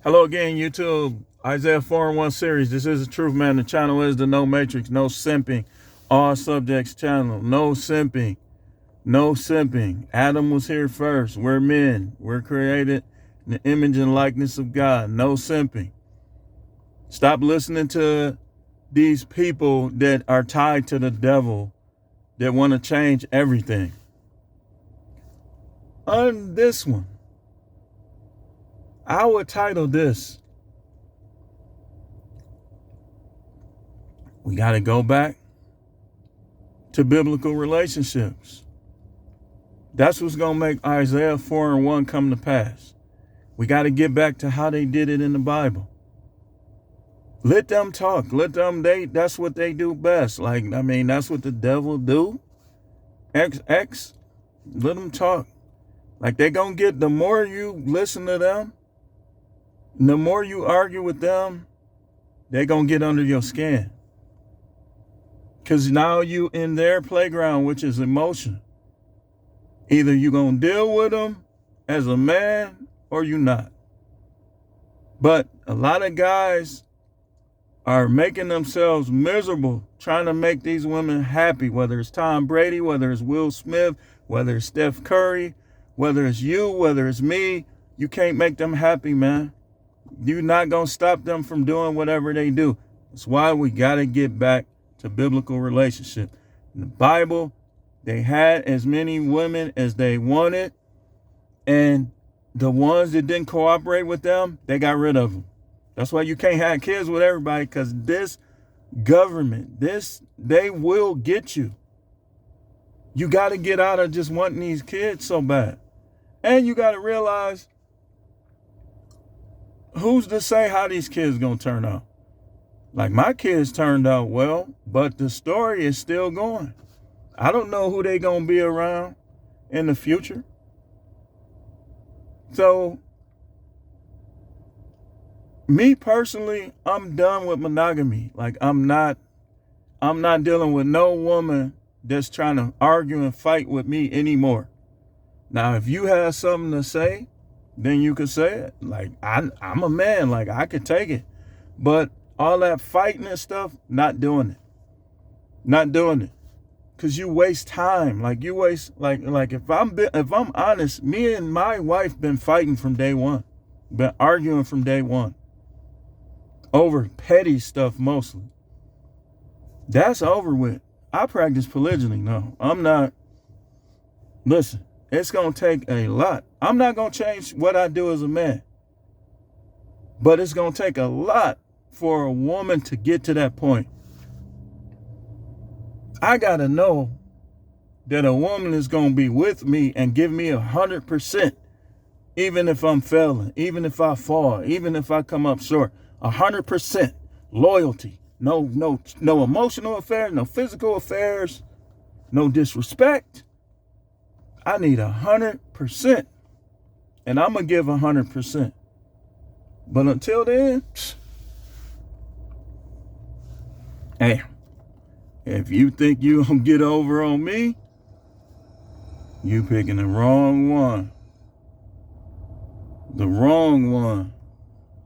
Hello again, YouTube. Isaiah 4-1 series. This is the Truth Man. The channel is the No Matrix, No Simping, All Subjects channel. No simping. No simping. Adam was here first. We're men. We're created in the image and likeness of God. No simping. Stop listening to these people that are tied to the devil that want to change everything. On this one, I would title this, we got to go back to biblical relationships. That's what's going to make Isaiah 4-1 come to pass. We got to get back to how they did it in the Bible. Let them talk. Let them, that's what they do best. That's what the devil do. Let them talk. Like they going to get, the more you listen to them, the more you argue with them, they're going to get under your skin. Because now you in their playground, which is emotion. Either you're going to deal with them as a man or you not. But a lot of guys are making themselves miserable trying to make these women happy, whether it's Tom Brady, whether it's Will Smith, whether it's Steph Curry, whether it's you, whether it's me. You can't make them happy, man. You're not going to stop them from doing whatever they do. That's why we got to get back to biblical relationship. In the Bible, they had as many women as they wanted, and the ones that didn't cooperate with them, they got rid of them. That's why you can't have kids with everybody, because this government, they will get you. You got to get out of just wanting these kids so bad. And you got to realize, who's to say how these kids gonna turn out? Like my kids turned out well, but the story is still going. I don't know who they gonna be around in the future. So, me personally, I'm done with monogamy. Like I'm not dealing with no woman that's trying to argue and fight with me anymore. Now, if you have something to say, then you could say it. Like, I'm a man, like I could take it. But all that fighting and stuff, not doing it. Not doing it. Cause you waste time. Like you waste, like if I'm honest, me and my wife been fighting from day one. Been arguing from day one. Over petty stuff mostly. That's over with. I practice polygyny. No, I'm not. Listen, it's going to take a lot. I'm not going to change what I do as a man. But it's going to take a lot for a woman to get to that point. I got to know that a woman is going to be with me and give me 100%, even if I'm failing, even if I fall, even if I come up short. 100% loyalty. No emotional affairs, no physical affairs, no disrespect. I need 100%, and I'm going to give 100%. But until then, hey, if you think you going to get over on me, you picking the wrong one. The wrong one.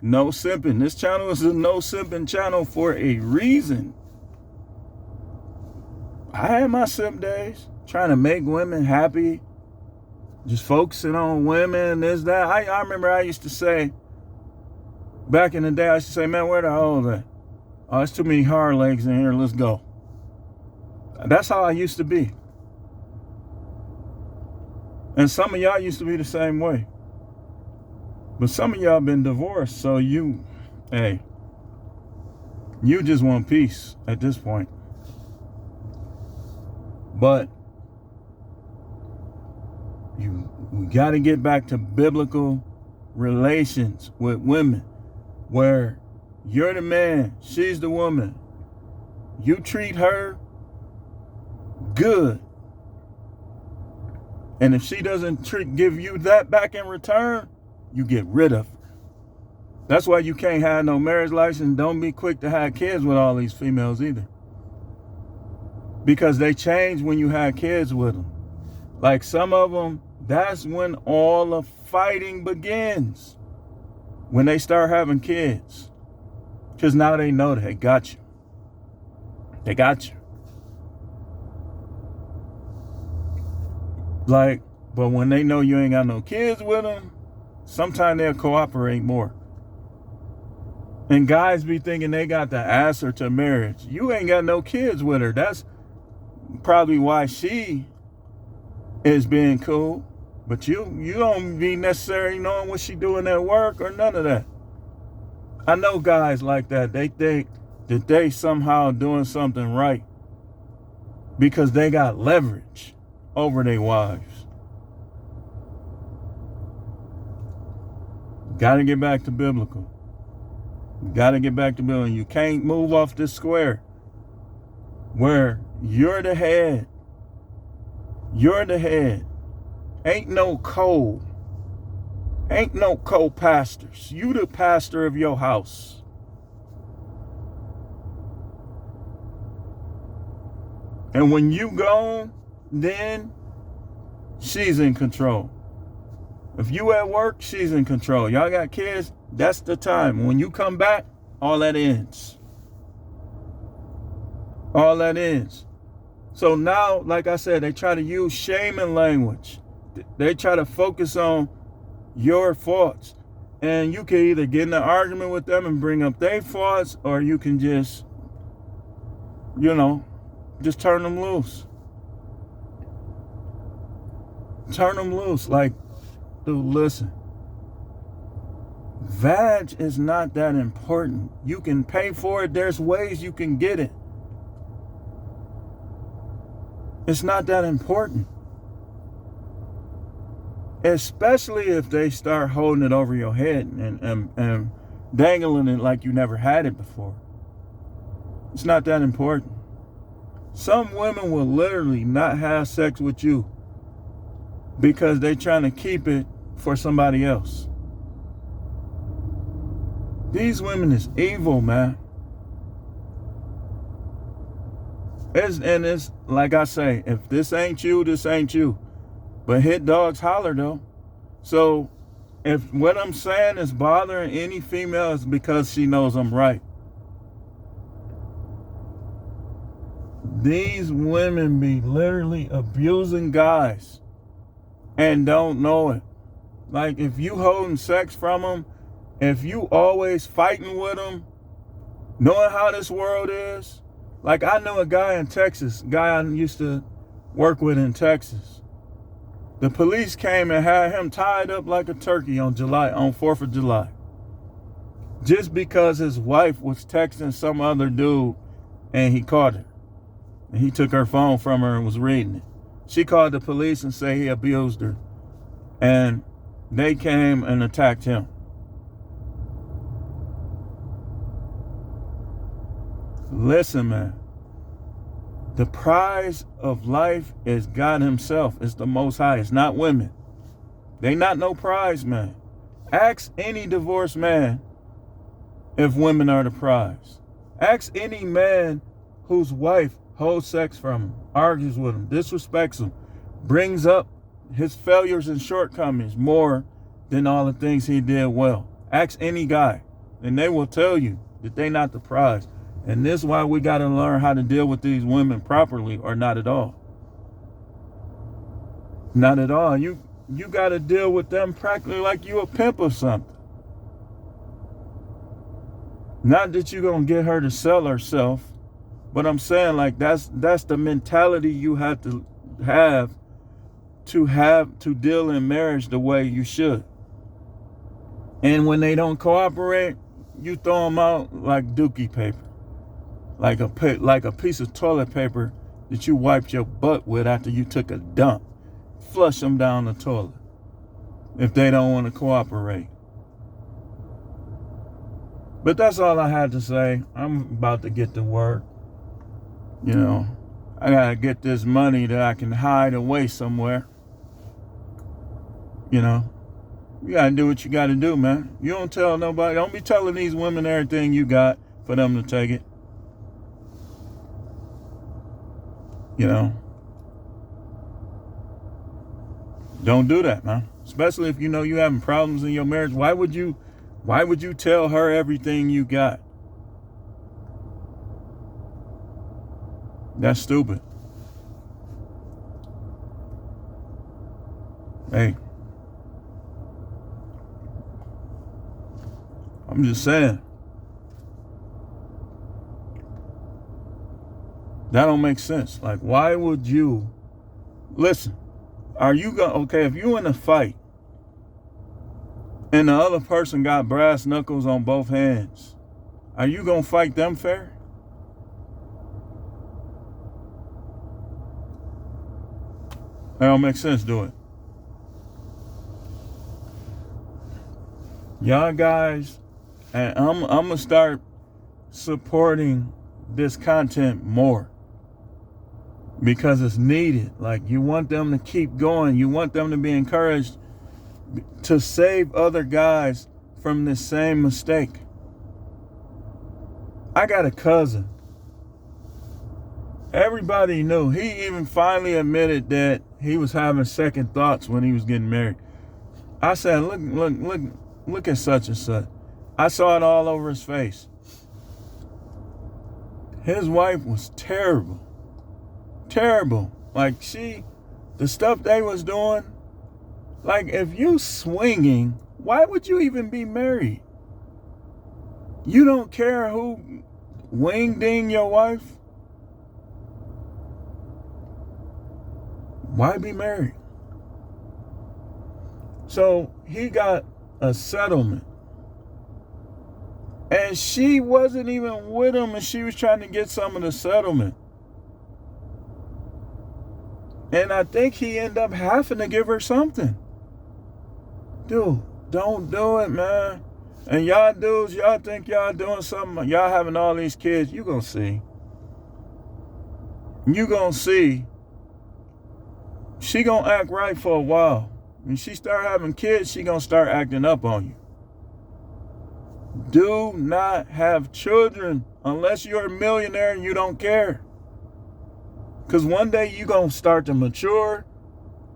No simping. This channel is a no simping channel for a reason. I had my simp days, trying to make women happy. Just focusing on women, this, that. I remember I used to say, back in the day, I used to say, man, where the hoes at? Oh, there's too many hard legs in here, let's go. That's how I used to be. And some of y'all used to be the same way. But some of y'all been divorced, so you just want peace at this point. But we got to get back to biblical relations with women, where you're the man, she's the woman. You treat her good, and if she doesn't give you that back in return, you get rid of her. That's why you can't have no marriage license. Don't be quick to have kids with all these females either, because they change when you have kids with them. Like some of them, that's when all the fighting begins. when they start having kids, because now they know they got you. They got you. Like, but when they know you ain't got no kids with them, sometimes they'll cooperate more. And guys be thinking they got the answer to marriage. You ain't got no kids with her. That's probably why she is being cool. But you don't be necessarily knowing what she doing at work or none of that. I know guys like that. They think that they somehow doing something right because they got leverage over their wives. Got to get back to biblical. Got to get back to biblical. You can't move off this square where you're the head. You're the head. Ain't no co-pastors. You the pastor of your house. And when you gone, then she's in control. If you at work, she's in control. Y'all got kids, that's the time. When you come back, all that ends. All that ends. So now, like I said, they try to use shaming language. They try to focus on your faults. And you can either get in an argument with them and bring up their faults, or you can just, just turn them loose. Turn them loose. Like, dude, listen. Vag is not that important. You can pay for it. There's ways you can get it. It's not that important. Especially if they start holding it over your head and dangling it like you never had it before. It's not that important. Some women will literally not have sex with you because they're trying to keep it for somebody else. These women is evil, man. It's like I say, if this ain't you, this ain't you. But hit dogs holler though. So if what I'm saying is bothering any female, it's because she knows I'm right. These women be literally abusing guys and don't know it. Like, if you holding sex from them, if you always fighting with them, knowing how this world is. Like, I know a guy in Texas, guy I used to work with in Texas. The police came and had him tied up like a turkey on 4th of July. Just because his wife was texting some other dude and he caught her. And he took her phone from her and was reading it. She called the police and said he abused her. And they came and attacked him. Listen, man. The prize of life is God himself. It's the Most High. It's not women. They not no prize, man. Ask any divorced man if women are the prize. Ask any man whose wife holds sex from him, argues with him, disrespects him, brings up his failures and shortcomings more than all the things he did well. Ask any guy, and they will tell you that they not the prize. And this is why we got to learn how to deal with these women properly, or not at all. Not at all. You got to deal with them practically like you a pimp or something. Not that you're going to get her to sell herself, but I'm saying, like, that's the mentality you have to deal in marriage the way you should. And when they don't cooperate, you throw them out like dookie paper. Like a piece of toilet paper that you wiped your butt with after you took a dump. Flush them down the toilet if they don't want to cooperate. But that's all I had to say. I'm about to get to work. I got to get this money that I can hide away somewhere. You got to do what you got to do, man. You don't tell nobody. Don't be telling these women everything you got for them to take it. Don't do that, man. Especially if you know you're having problems in your marriage. Why would you Why would you tell her everything you got? That's stupid. Hey, I'm just saying. That don't make sense. Like, why would you? Listen, are you going, okay, if you in a fight and the other person got brass knuckles on both hands, are you going to fight them fair? That don't make sense, do it? Y'all guys, and I'm going to start supporting this content more because it's needed. Like, you want them to keep going. You want them to be encouraged to save other guys from this same mistake. I got a cousin. Everybody knew. He even finally admitted that he was having second thoughts when he was getting married. I said, look at such and such. I saw it all over his face. His wife was terrible. Terrible. Like, the stuff they was doing, like, if you swinging, why would you even be married? You don't care who wing-ding your wife? Why be married? So he got a settlement. And she wasn't even with him, and she was trying to get some of the settlement. And I think he ended up having to give her something. Dude, don't do it, man. And y'all dudes, y'all think y'all doing something. Y'all having all these kids. You gonna see. You gonna see. She gonna act right for a while. When she start having kids, she gonna start acting up on you. Do not have children unless you're a millionaire and you don't care. Because one day you gonna start to mature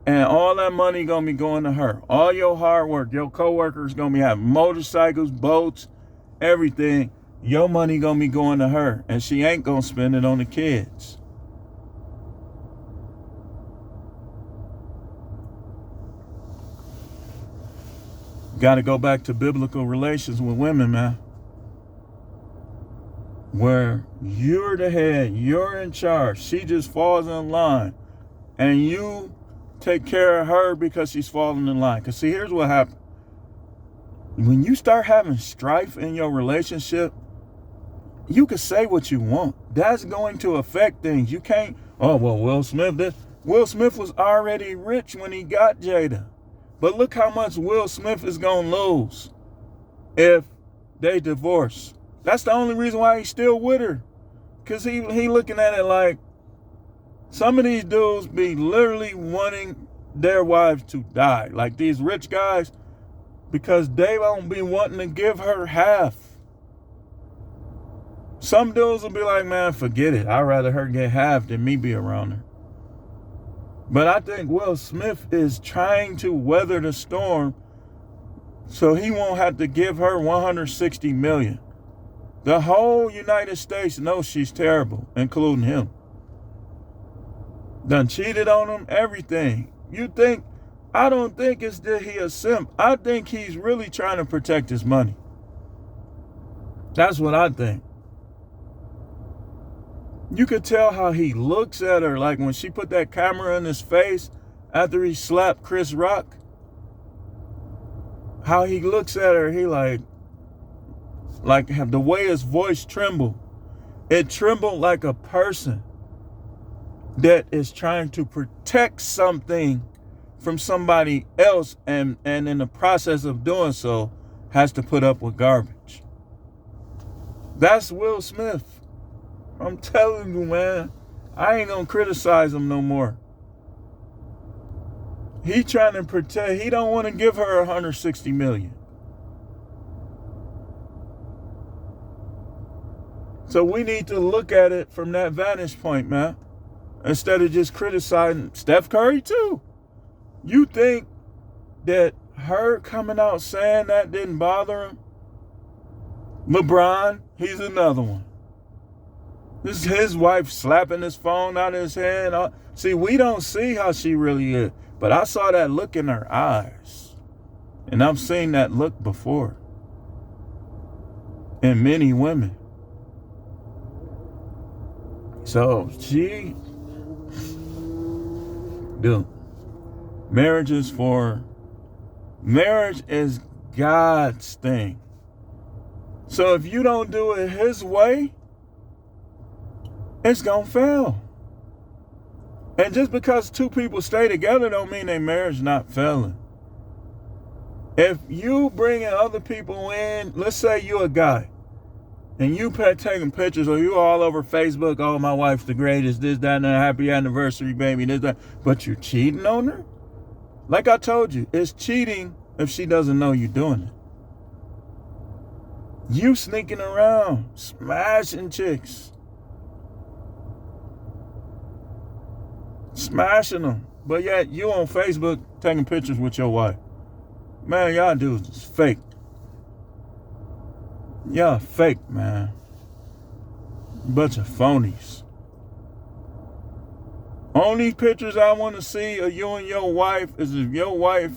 and all that money gonna be going to her. All your hard work, your coworkers gonna be having motorcycles, boats, everything. Your money gonna be going to her, and she ain't gonna spend it on the kids. Got to go back to biblical relations with women, man. Where you're the head, you're in charge. She just falls in line, and you take care of her because she's falling in line. Because see, here's what happens. When you start having strife in your relationship, you can say what you want. That's going to affect things. You can't, oh, well, Will Smith, Will Smith was already rich when he got Jada. But look how much Will Smith is going to lose if they divorce. That's the only reason why he's still with her. Because he looking at it like some of these dudes be literally wanting their wives to die. Like these rich guys, because they don't be wanting to give her half. Some dudes will be like, man, forget it. I'd rather her get half than me be around her. But I think Will Smith is trying to weather the storm so he won't have to give her $160 million. The whole United States knows she's terrible, including him. Done cheated on him, everything. I don't think it's that he a simp. I think he's really trying to protect his money. That's what I think. You could tell how he looks at her, like when she put that camera in his face after he slapped Chris Rock. How he looks at her, he like the way his voice trembled. It trembled like a person that is trying to protect something from somebody else and in the process of doing so has to put up with garbage. That's Will Smith. I'm telling you, man, I ain't gonna criticize him no more. He trying to protect, he don't want to give her $160 million. So we need to look at it from that vantage point, man. Instead of just criticizing Steph Curry too. You think that her coming out saying that didn't bother him? LeBron, he's another one. This is his wife slapping his phone out of his hand. See, we don't see how she really is. But I saw that look in her eyes. And I've seen that look before. In many women. So, dude, marriage is God's thing. So if you don't do it his way, it's gonna fail. And just because two people stay together don't mean their marriage not failing. If you bringing other people in, let's say you a guy, and you taking pictures, or you all over Facebook, oh, my wife's the greatest, this, that, and a happy anniversary, baby, this, that, but you're cheating on her? Like I told you, it's cheating if she doesn't know you're doing it. You sneaking around, smashing chicks. Smashing them. But yet, you on Facebook taking pictures with your wife. Man, y'all dudes is fake. Y'all fake, man. Bunch of phonies. Only pictures I want to see of you and your wife is if your wife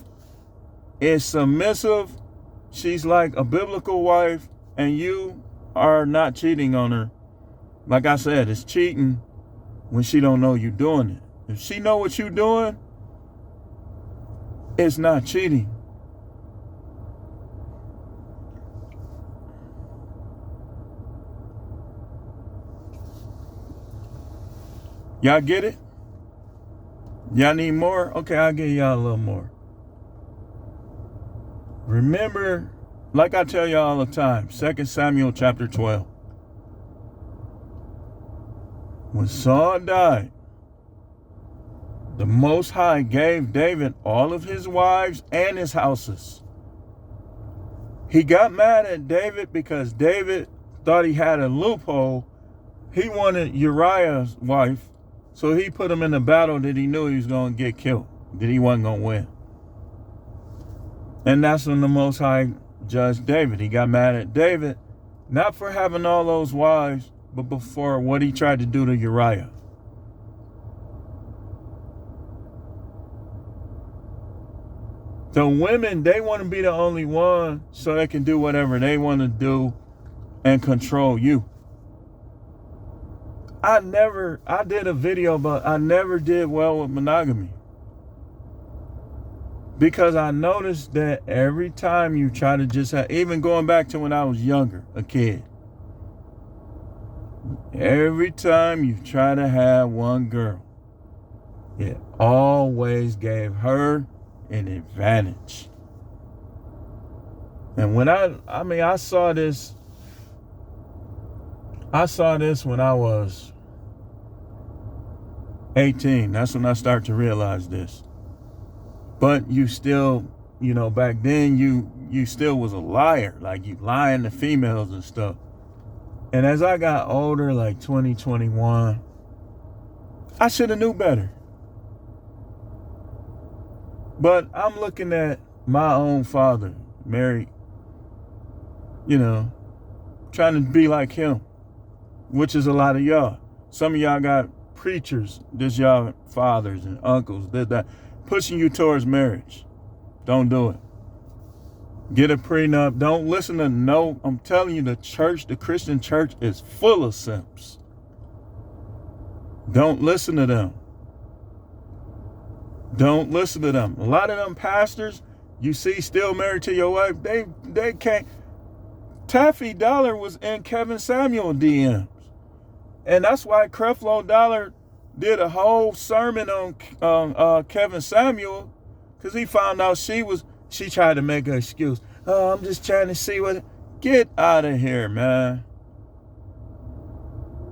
is submissive, she's like a biblical wife, and you are not cheating on her. Like I said, it's cheating when she don't know you doing it. If she know what you doing, it's not cheating. Y'all get it? Y'all need more? Okay, I'll give y'all a little more. Remember, like I tell y'all all the time, 2 Samuel chapter 12. When Saul died, the Most High gave David all of his wives and his houses. He got mad at David because David thought he had a loophole. He wanted Uriah's wife. So he put him in a battle that he knew he was going to get killed, that he wasn't going to win. And that's when the Most High judged David. He got mad at David, not for having all those wives, but for what he tried to do to Uriah. So women, they want to be the only one so they can do whatever they want to do and control you. I did a video, but I never did well with monogamy. Because I noticed that every time you try to just have, even going back to when I was younger, a kid, every time you try to have one girl, it always gave her an advantage. And when I saw this when I was 18. That's when I started to realize this. But you still, back then you still was a liar. Like you lying to females and stuff. And as I got older, like 20, 21, I should have knew better. But I'm looking at my own father, married, trying to be like him. Which is a lot of y'all. Some of y'all got preachers, this y'all fathers and uncles, that pushing you towards marriage. Don't do it. Get a prenup. Don't listen to I'm telling you, the Christian church is full of simps. Don't listen to them. Don't listen to them. A lot of them pastors you see still married to your wife, they can't. Taffy Dollar was in Kevin Samuel DMs. And that's why Creflo Dollar did a whole sermon on Kevin Samuel, because he found out she tried to make an excuse. Oh, I'm just trying to see get out of here, man.